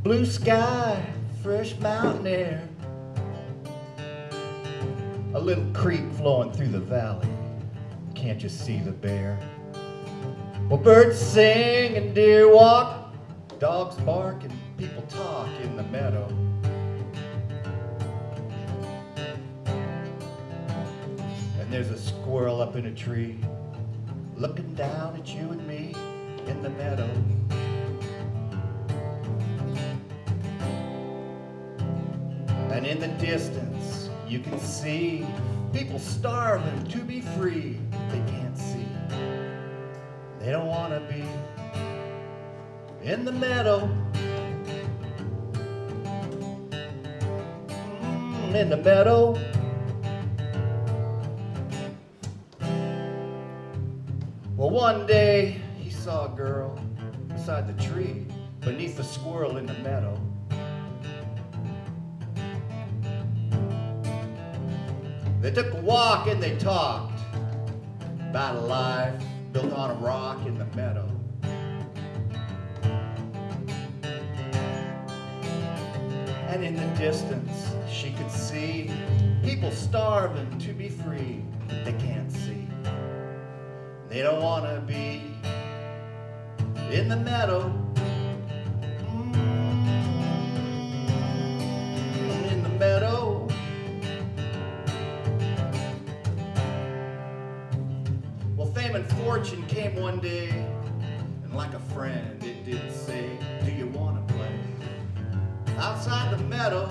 Blue sky, fresh mountain air, a little creek flowing through the valley. Can't you see the bear? Well, birds sing and deer walk, dogs bark and people talk in the meadow. And there's a squirrel up in a tree looking down at you and me in the meadow. And in the distance you can see people starving to be free. They can't see. They don't want to be in the meadow. In the meadow. Well, one day he saw a girl beside the tree beneath the squirrel in the meadow. They took a walk and they talked about a life built on a rock in the meadow. And in the distance she could see people starving to be free. They can't see. They don't want to be in the meadow. In the meadow. Well, fame and fortune came one day, and like a friend it did say, do you want to play outside the meadow?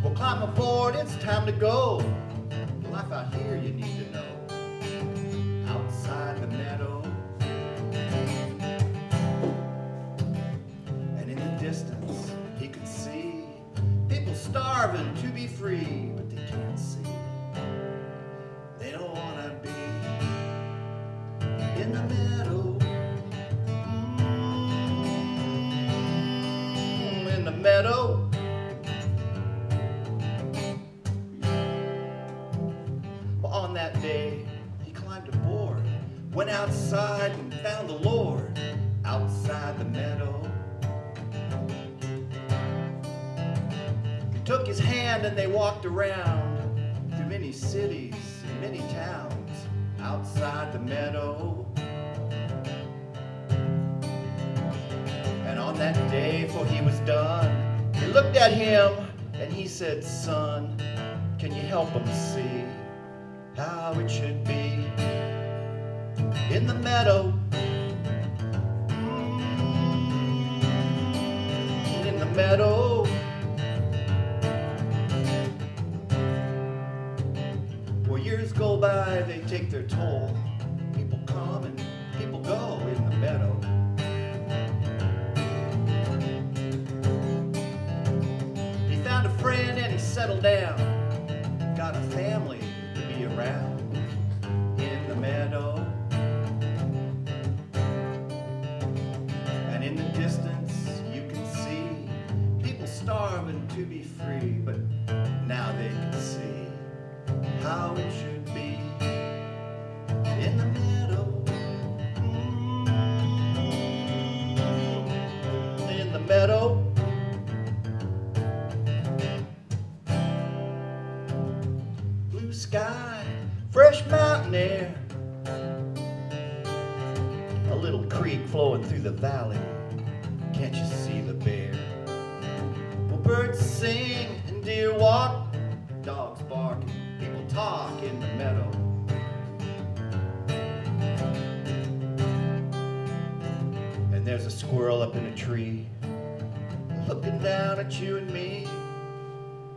Well, climb aboard, it's time to go. The life out here you need to know. Outside the meadow. And in the distance he could see people starving to be free, but they can't see. They don't want to be in the meadow. In the meadow. Well, on that day he climbed aboard, went outside and found the Lord outside the meadow. He took his hand and they walked around through many cities and many towns outside the meadow. And on that day, before he was done, he looked at him and he said, son, can you help him see how it should be in the meadow? In the meadow. Well, years go by, they take their toll. People come and people go in the meadow. He found a friend and he settled down, got a family to be around in the meadow. And in the distance you can see people starving to be free, but now they can see how it should be in the meadow. In the meadow. Blue sky, fresh mountain air, a little creek flowing through the valley. Can't you see the bear? Well, birds sing and deer walk, dogs bark, people talk in the meadow. And there's a squirrel up in a tree looking down at you and me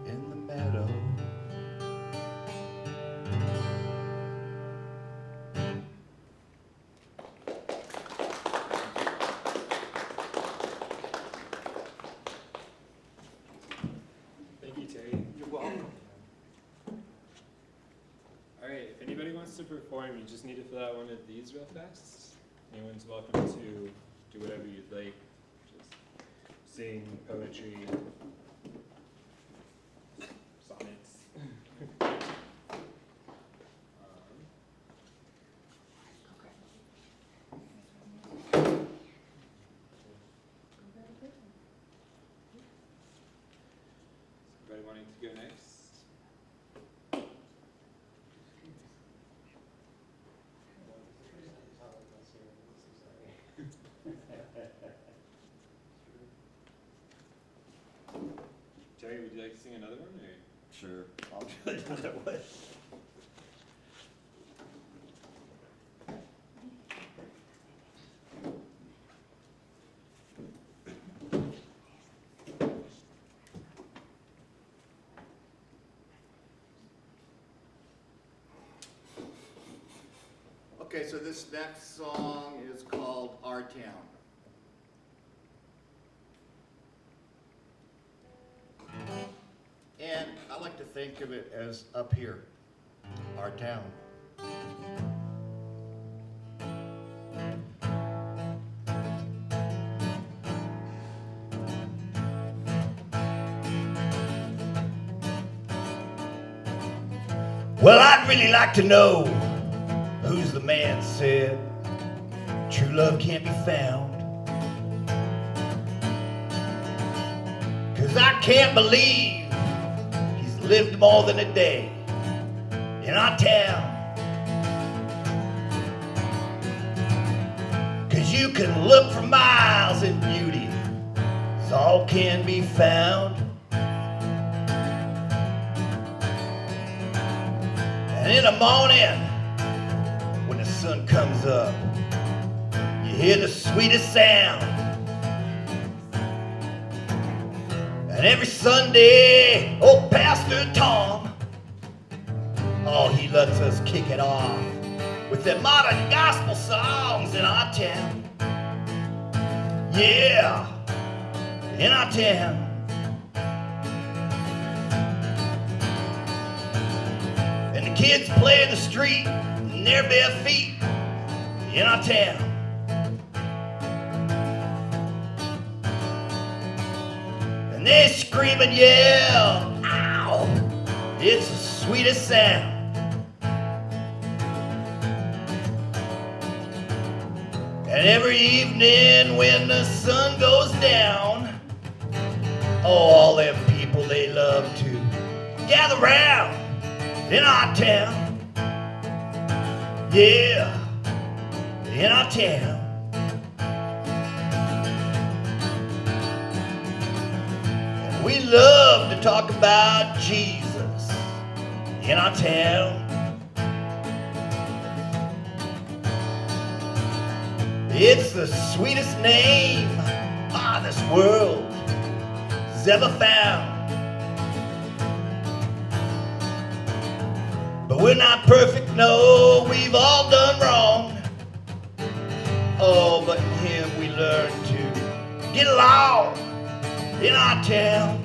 in the meadow. Thank you, Terry. You're welcome. All right, if anybody wants to perform, you just need to fill out one of these real fast. Anyone's welcome to do whatever you'd like. Just sing, poetry, sonnets. wanting to go next? Terry, would you like to sing another one? Or? Sure, I'll do another one. Okay, so this next song is called Our Town. And I like to think of it as up here, our town. Well, I'd really like to know who's the man said true love can't be found. 'Cause I can't believe he's lived more than a day in our town. 'Cause you can look for miles in beauty, as all can be found. And in the morning, when the sun comes up, you hear the sweetest sound. And every Sunday, old Pastor Tom, oh, he lets us kick it off with them modern gospel songs in our town. Yeah, in our town. And the kids play in the street in their bare feet in our town. And they scream and yell, ow, it's the sweetest sound. And every evening when the sun goes down, oh, all them people, they love to gather round in our town. Yeah, in our town. And we love to talk about Jesus in our town. It's the sweetest name this world has ever found. But we're not perfect, no, we've all done wrong. Oh, but in him we learn to get along in our town.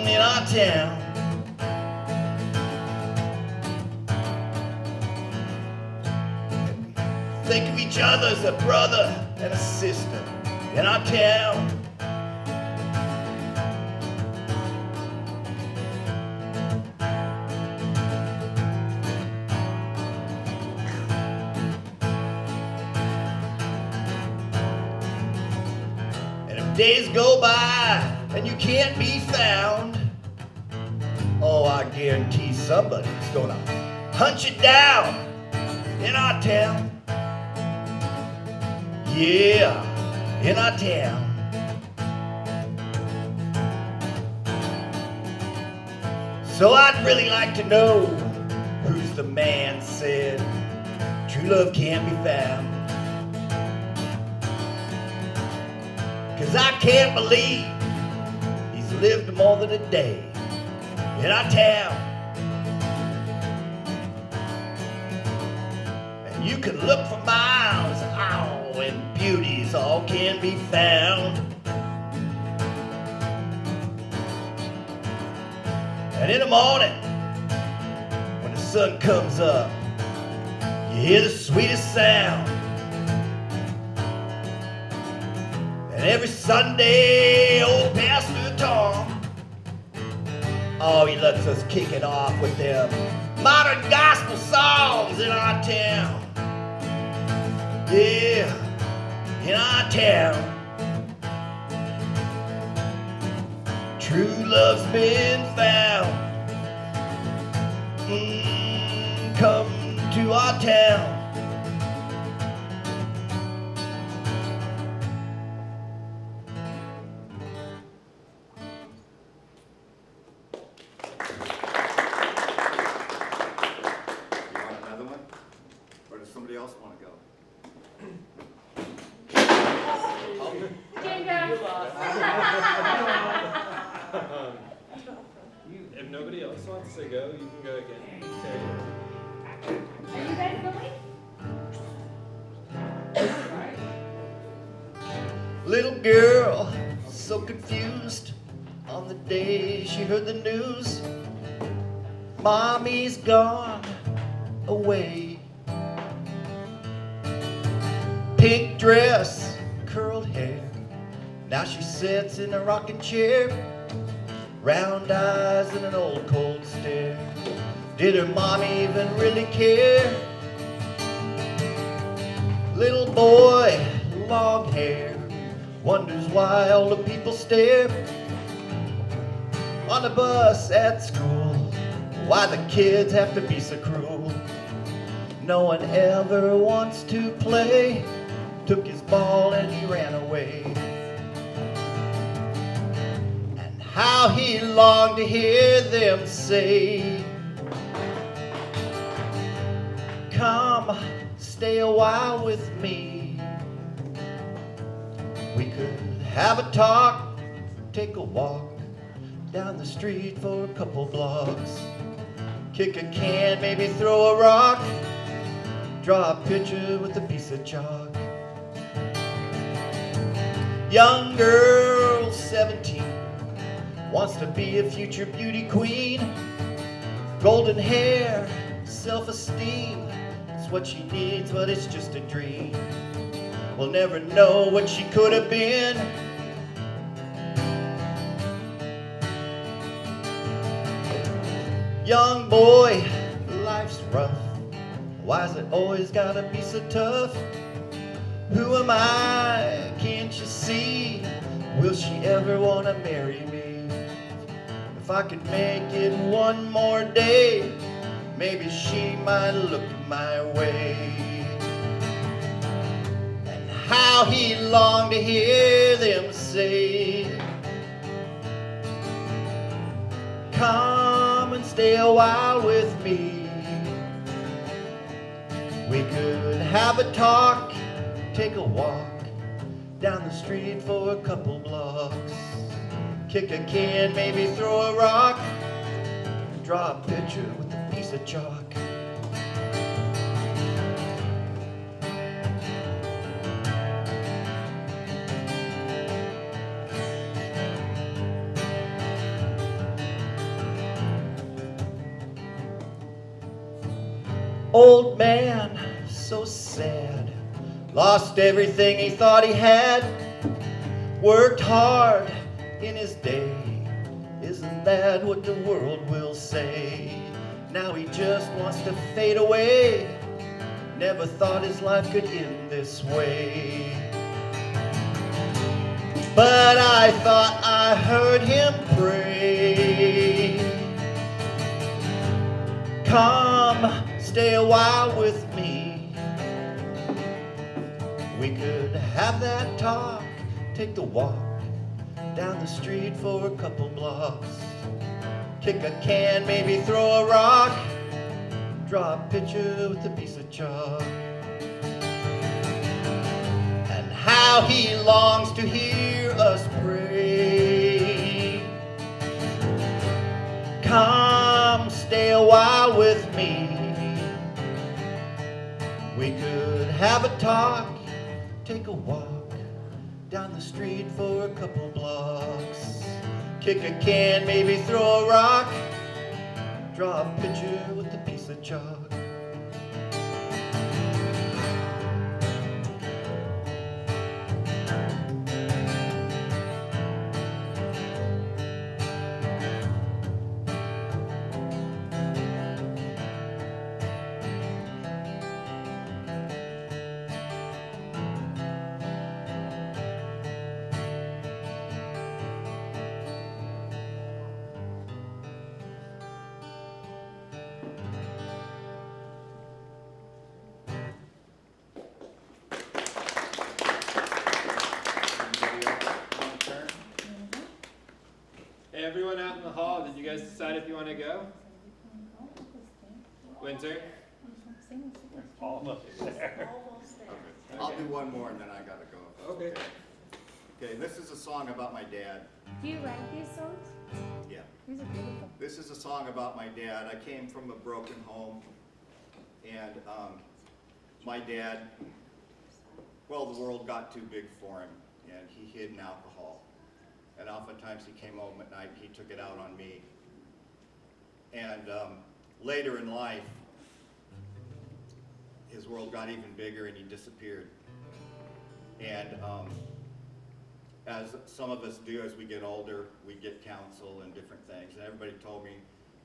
In our town. Think of each other as a brother and a sister in our town. And if days go by and you can't be found, oh, I guarantee somebody's gonna hunt you down in our town. Yeah, in our town. So I'd really like to know who's the man said true love can't be found. 'Cause I can't believe he's lived more than a day in our town. And you can look for miles, and beauties all can be found. And in the morning, when the sun comes up, you hear the sweetest sound. And every Sunday, old Pastor Tom, oh, he lets us kick it off with them modern gospel songs in our town. Yeah, in our town. true love's been found. Come to our town. You want another one? Or does somebody else want to go? If nobody else wants to go, you can go again. Terry. Are you guys going? Little girl, so confused on the day she heard the news. Mommy's gone away. Pink dress, curled hair. Now she sits in a rocking chair. Round eyes and an old cold stare. Did her mommy even really care? Little boy, long hair, wonders why all the people stare. On the bus at school, why the kids have to be so cruel. No one ever wants to play. Took his ball and he ran away. And how he longed to hear them say, come, stay a while with me. We could have a talk, take a walk down the street for a couple blocks. Kick a can, maybe throw a rock. Draw a picture with a piece of chalk. Young girl, 17, wants to be a future beauty queen. Golden hair, self-esteem, it's what she needs, but it's just a dream. We'll never know what she could have been. Young boy, life's rough. Why's it always gotta be so tough? Who am I? Can't you see? Will she ever wanna marry me? If I could make it one more day, maybe she might look my way. And how he longed to hear them say, come and stay a while with me. We could have a talk, take a walk down the street for a couple blocks. Kick a can, maybe throw a rock. Draw a picture with a piece of chalk. Old man, so sad, lost everything he thought he had. Worked hard in his day, isn't that what the world will say? Now he just wants to fade away, never thought his life could end this way. But I thought I heard him pray, come, stay a while with me. We could have that talk, take the walk down the street for a couple blocks. Kick a can, maybe throw a rock. Draw a picture with a piece of chalk. And how he longs to hear us pray, come, stay a while with me. We could have a talk, take a walk down the street for a couple blocks. Kick a can, maybe throw a rock. Draw a picture with a piece of chalk. the hall. Did you guys decide if you want to go? Winter? Almost there. I'll do one more and then I gotta go. Okay. Okay, this is a song about my dad. Do you write these songs? Yeah. These are beautiful. This is a song about my dad. I came from a broken home, and my dad, well, the world got too big for him, and he hid in alcohol. And oftentimes he came home at night, he took it out on me. And later in life, his world got even bigger and he disappeared. And as some of us do as we get older, we get counsel and different things. And everybody told me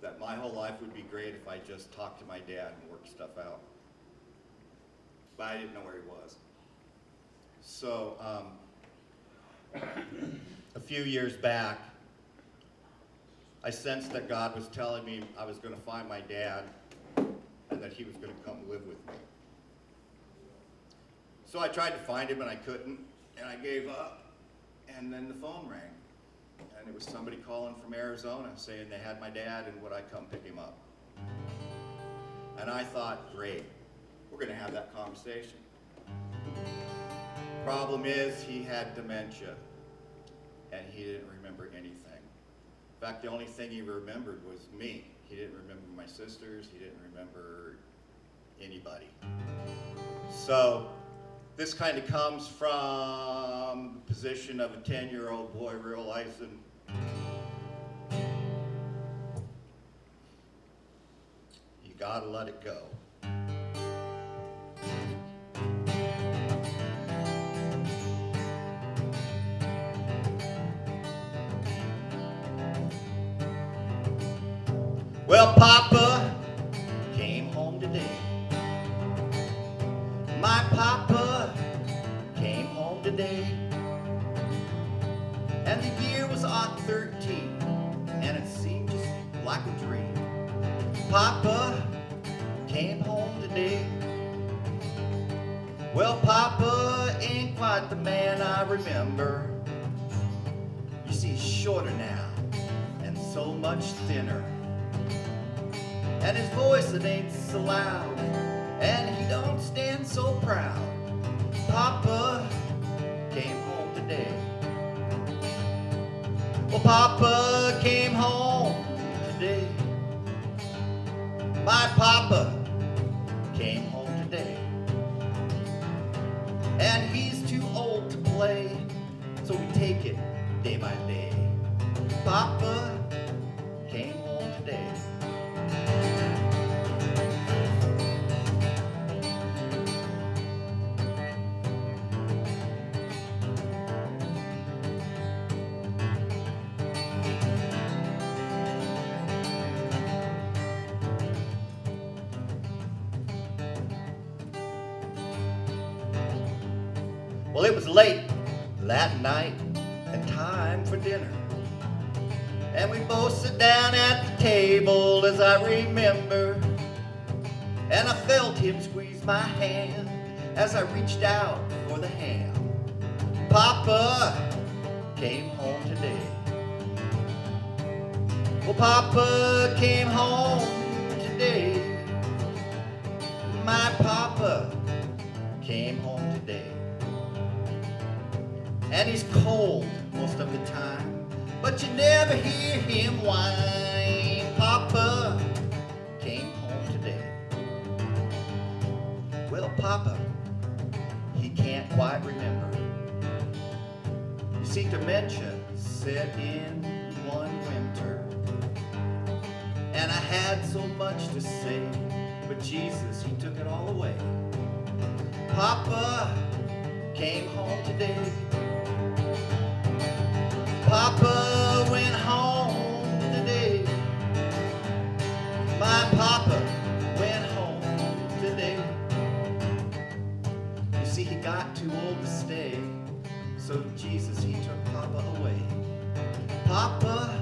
that my whole life would be great if I just talked to my dad and worked stuff out. But I didn't know where he was. So a few years back, I sensed that God was telling me I was going to find my dad and that he was going to come live with me. So I tried to find him and I couldn't, and I gave up. And then the phone rang, and it was somebody calling from Arizona saying they had my dad and would I come pick him up. And I thought, great, we're going to have that conversation. Problem is, he had dementia, and he didn't remember anything. In fact, the only thing he remembered was me. He didn't remember my sisters, he didn't remember anybody. So this kind of comes from the position of a 10-year-old boy realizing you gotta let it go. Well, Papa came home today. My Papa came home today. And the year was odd 13, and it seemed just like a dream. Papa came home today. Well, Papa ain't quite the man I remember. You see, he's shorter now, and so much thinner. And his voice, it ain't so loud, and he don't stand so proud. Papa came home today. Well, Papa came home today. My Papa came home today. And he's too old to play, so we take it day by day. Papa came home today. Well, it was late that night and time for dinner. And we both sit down at the table as I remember. And I felt him squeeze my hand as I reached out for the ham. Papa came home today. Well, Papa came home today. My Papa came home today. And he's cold most of the time, but you never hear him whine. Papa came home today. Well, Papa, he can't quite remember. You see, dementia set in one winter, and I had so much to say, but Jesus, he took it all away. Papa came home today. Papa went home today. My Papa went home today. You see, he got too old to stay, so Jesus, he took Papa away. Papa